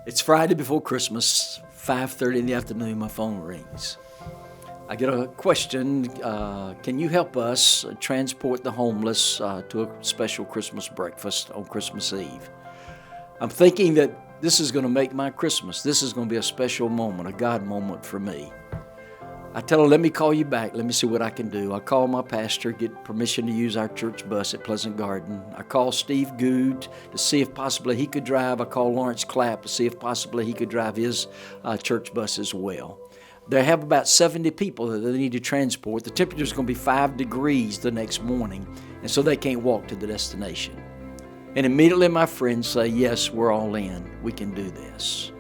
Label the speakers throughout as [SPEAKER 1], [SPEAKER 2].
[SPEAKER 1] It's Friday before Christmas, 5:30 in the afternoon, my phone rings. I get a question, can you help us transport the homeless to a special Christmas breakfast on Christmas Eve? I'm thinking that this is going to make my Christmas. This is going to be a special moment, a God moment for me. I tell her, let me call you back. Let me see what I can do. I call my pastor, get permission to use our church bus at Pleasant Garden. I call Steve Good to see if possibly he could drive. I call Lawrence Clapp to see if possibly he could drive his church bus as well. They have about 70 people that they need to transport. The temperature is going to be 5 degrees the next morning, and so they can't walk to the destination. And immediately my friends say, yes, we're all in. We can do this.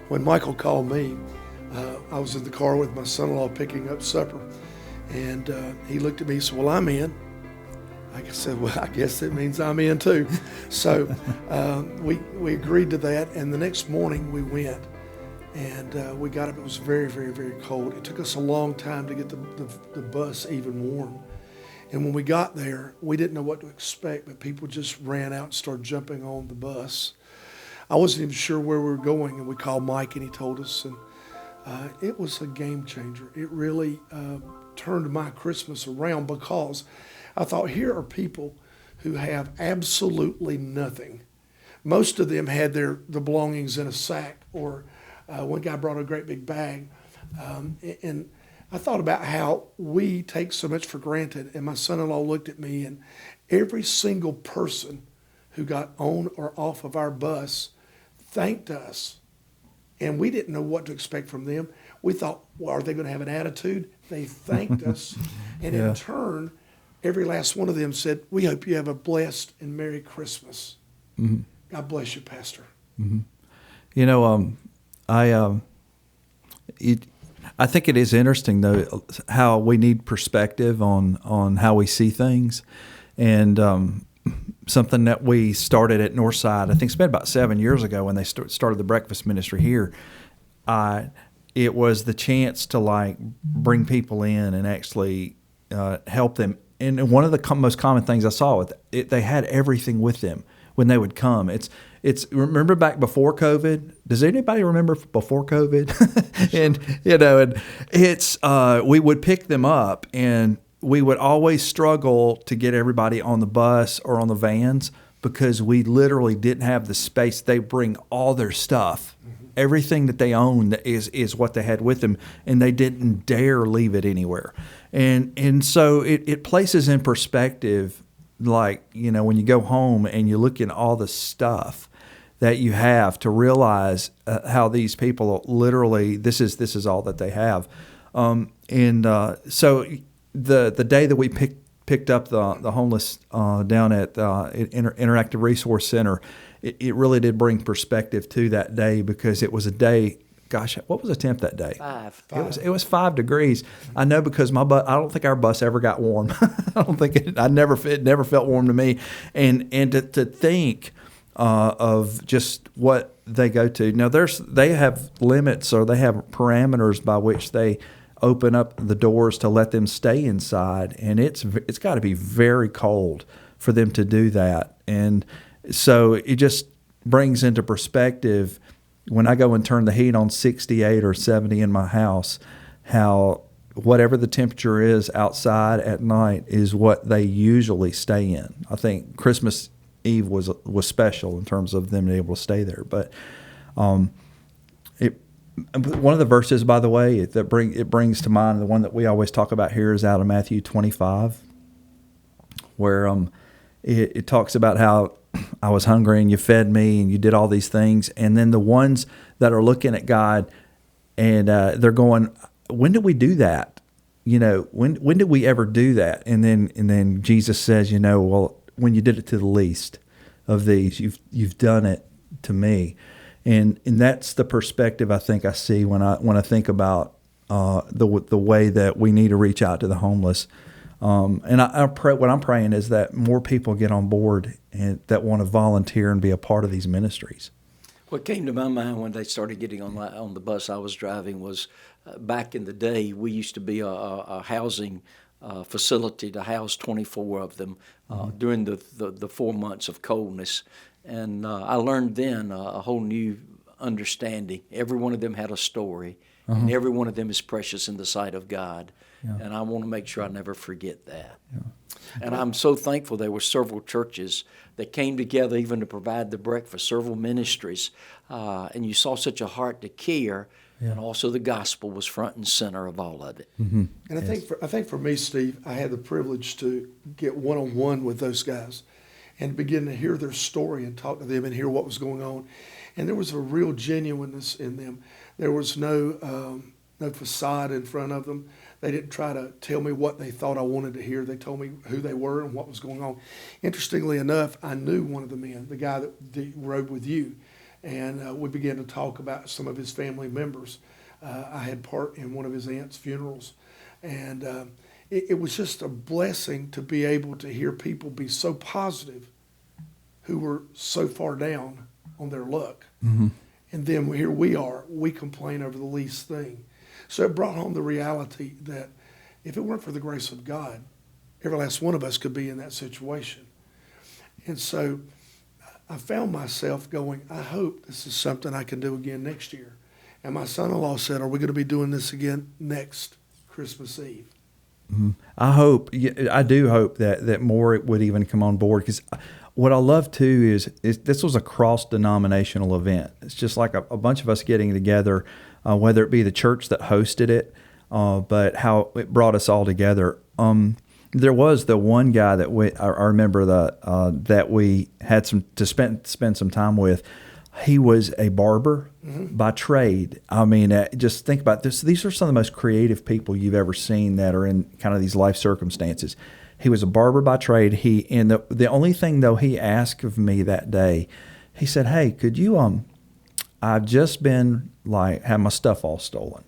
[SPEAKER 2] When Michael called me, I was in the car with my son-in-law picking up supper, and he looked at me and said, well, I'm in. I said, well, I guess it means I'm in too. So we agreed to that, and the next morning we went, and we got up. It was very, very, very cold. It took us a long time to get the bus even warm. And when we got there, we didn't know what to expect, but people just ran out and started jumping on the bus. I wasn't even sure where we were going, and we called Mike, and he told us, and it was a game changer. It really turned my Christmas around, because I thought, here are people who have absolutely nothing. Most of them had the belongings in a sack, or one guy brought a great big bag. And I thought about how we take so much for granted, and my son-in-law looked at me, and every single person who got on or off of our bus thanked us. And we didn't know what to expect from them. We thought, well, are they going to have an attitude? They thanked us. And in turn, every last one of them said, we hope you have a blessed and Merry Christmas. Mm-hmm. God bless you, Pastor.
[SPEAKER 3] Mm-hmm. You know, I think it is interesting, though, how we need perspective on how we see things. And something that we started at Northside, I think it's been about 7 years ago when they started the breakfast ministry here. It was the chance to bring people in and actually help them. And one of the most common things I saw with it, they had everything with them when they would come. It's remember back before COVID? Does anybody remember before COVID? and it's we would pick them up, and we would always struggle to get everybody on the bus or on the vans because we literally didn't have the space. They bring all their stuff. Mm-hmm. Everything that they own is what they had with them, and they didn't dare leave it anywhere. And so it places in perspective, when you go home and you look at all the stuff that you have, to realize how these people literally, this is all that they have. So the day that we picked up the homeless down at Interactive Resource Center, it really did bring perspective to that day, because it was a day. Gosh, what was the temp that day?
[SPEAKER 1] 5.
[SPEAKER 3] It was 5 degrees. I know, because my bus. I don't think our bus ever got warm. I don't think it never felt warm to me. And to think of just what they go to now. They have limits, or they have parameters by which they open up the doors to let them stay inside, and it's got to be very cold for them to do that. And so it just brings into perspective, when I go and turn the heat on 68 or 70 in my house, how whatever the temperature is outside at night is what they usually stay in. I think Christmas Eve was special in terms of them being able to stay there, but one of the verses, by the way, that brings to mind, the one that we always talk about here, is out of Matthew 25, where it talks about how I was hungry and you fed me and you did all these things. And then the ones that are looking at God and they're going, when did we do that? When did we ever do that? And then Jesus says, well, when you did it to the least of these, you've done it to me. And that's the perspective I think I see when I think about the way that we need to reach out to the homeless. And I pray, what I'm praying is that more people get on board and that want to volunteer and be a part of these ministries.
[SPEAKER 1] What came to my mind when they started getting on the bus I was driving was back in the day, we used to be a housing facility to house 24 of them during the 4 months of coldness. And I learned then a whole new understanding. Every one of them had a story, and every one of them is precious in the sight of God.
[SPEAKER 3] Yeah.
[SPEAKER 1] And I want to make sure I never forget that. Yeah. And I'm so thankful there were several churches that came together even to provide the breakfast, several ministries. And you saw such a heart to care, and also the gospel was front and center of all of it.
[SPEAKER 2] Mm-hmm. And I think for me, Steve, I had the privilege to get one-on-one with those guys and begin to hear their story and talk to them and hear what was going on. And there was a real genuineness in them. There was no facade in front of them. They didn't try to tell me what they thought I wanted to hear. They told me who they were and what was going on. Interestingly enough, I knew one of the men, the guy that rode with you, and we began to talk about some of his family members. I had part in one of his aunt's funerals, and it was just a blessing to be able to hear people be so positive who were so far down on their luck. Mm-hmm. And then here we are, we complain over the least thing. So it brought home the reality that if it weren't for the grace of God, every last one of us could be in that situation. And so I found myself going, I hope this is something I can do again next year. And my son-in-law said, are we going to be doing this again next Christmas Eve?
[SPEAKER 3] Mm-hmm. I do hope that more would even come on board, because what I love too is this was a cross-denominational event. It's just like a bunch of us getting together, whether it be the church that hosted it, but how it brought us all together. There was the one guy that I remember that we had to spend some time with. He was a barber by trade. I mean, just think about this. These are some of the most creative people you've ever seen that are in kind of these life circumstances. He was a barber by trade. The only thing though he asked of me that day, he said, "Hey, could you I've just been had my stuff all stolen."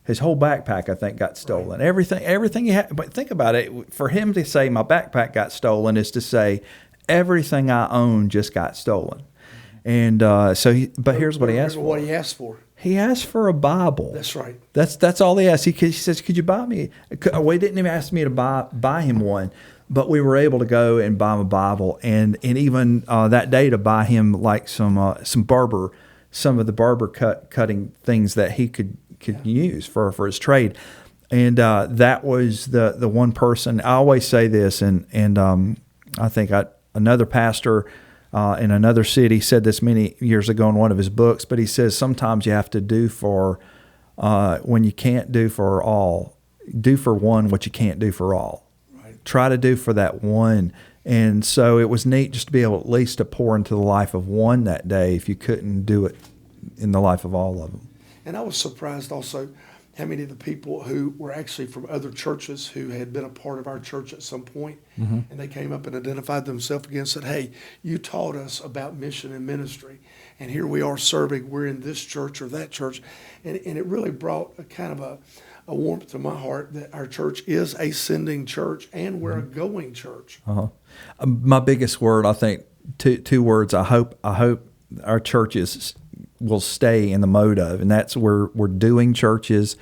[SPEAKER 3] His whole backpack, I think, got stolen. Right. Everything he had. But think about it. For him to say my backpack got stolen is to say everything I own just got stolen. And but here's what he asked for.
[SPEAKER 2] What he asked for.
[SPEAKER 3] He asked for a Bible.
[SPEAKER 2] That's right.
[SPEAKER 3] That's all he asked. He says, "Could you buy me?" Well, he didn't even ask me to buy him one, but we were able to go and buy him a Bible, and even that day to buy him like some of the barber cutting things that he could use for his trade. And that was the one person. I always say this, and I think another pastor in another city said this many years ago in one of his books, but he says sometimes you have to do for when you can't do for all, do for one what you can't do for all. Right. Try to do for that one. And so it was neat just to be able at least to pour into the life of one that day if you couldn't do it in the life of all of them.
[SPEAKER 2] And I was surprised also how many of the people who were actually from other churches who had been a part of our church at some point, and they came up and identified themselves again and said, "Hey, you taught us about mission and ministry, and here we are serving. We're in this church or that church." And it really brought a kind of a warmth to my heart that our church is a sending church and we're a going church.
[SPEAKER 3] My biggest word, I think, two words, I hope our churches will stay in the mode of, and that's we're doing churches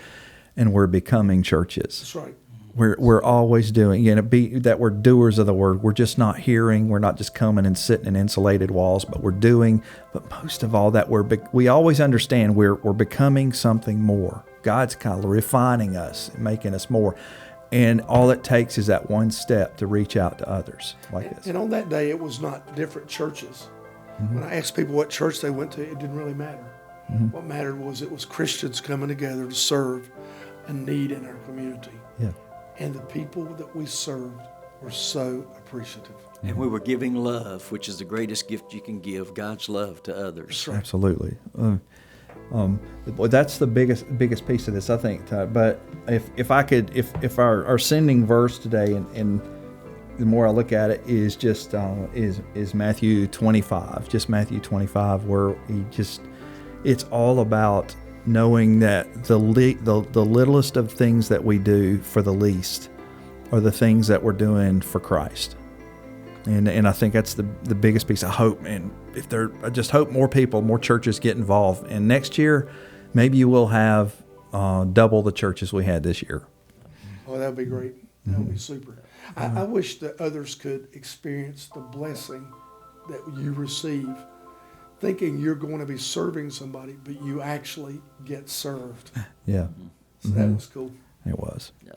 [SPEAKER 3] and we're becoming churches.
[SPEAKER 2] That's right.
[SPEAKER 3] We're always doing, be that we're doers of the word. We're just not hearing. We're not just coming and sitting in insulated walls, but we're doing. But most of all, that we always understand we're becoming something more. God's kind of refining us and making us more. And all it takes is that one step to reach out to others like this.
[SPEAKER 2] And on that day, it was not different churches. When I asked people what church they went to, it didn't really matter. What mattered was it was Christians coming together to serve a need in our community.
[SPEAKER 3] Yeah.
[SPEAKER 2] And the people that we served were so appreciative.
[SPEAKER 1] And we were giving love, which is the greatest gift you can give, God's love to others.
[SPEAKER 2] That's right.
[SPEAKER 3] Absolutely. That's the biggest piece of this, I think, Todd. But if our sending verse today, and the more I look at it, is just is Matthew 25, just Matthew 25, where it's all about knowing that the littlest of things that we do for the least are the things that we're doing for Christ. And I think that's the biggest piece of hope. And I just hope more people, more churches get involved. And next year, maybe you will have double the churches we had this year.
[SPEAKER 2] Oh, that would be great. That would be super. I wish that others could experience the blessing that you receive thinking you're going to be serving somebody, but you actually get served.
[SPEAKER 3] Yeah,
[SPEAKER 2] So that was cool.
[SPEAKER 3] it was.
[SPEAKER 1] Yeah.